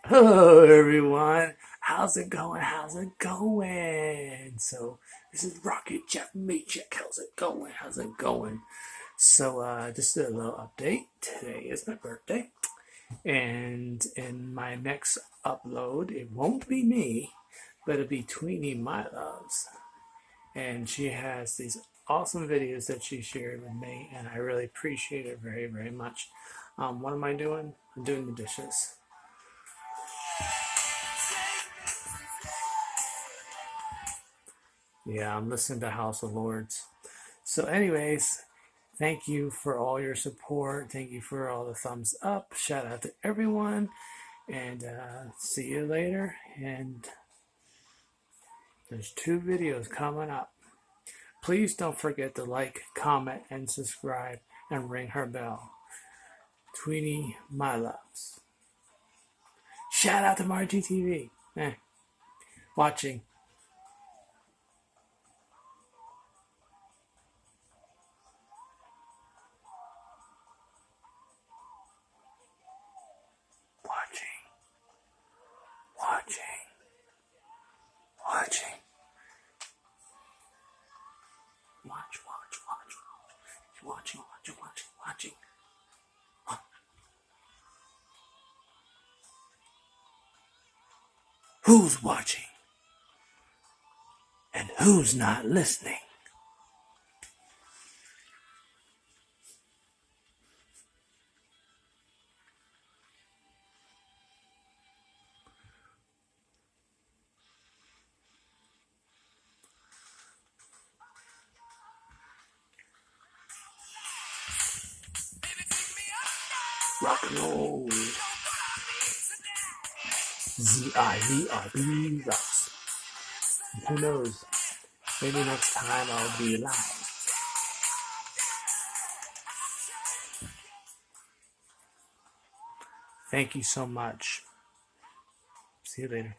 Hello, everyone. How's it going? How's it going? So, this is Rocket Jeff Maycheck. How's it going? How's it going? So, just a little update. Today is my birthday, and in my next upload, it won't be me, but it'll be Tweenie My Loves, and she has these awesome videos that she shared with me, and I really appreciate it very, very much. What am I doing? I'm doing the dishes. Yeah, I'm listening to House of Lords. So, anyways, thank you for all your support. Thank you for all the thumbs up. Shout out to everyone. And see you later. And there's 2 videos coming up. Please don't forget to like, comment, and subscribe and ring her bell. Tweenie My Loves. Shout out to Margie TV. Watching. Watching. Watching. Watching. Watching. Who's watching? And who's not listening? Rock and roll. ZIVRB rocks. Who knows? Maybe next time I'll be live. Thank you so much. See you later.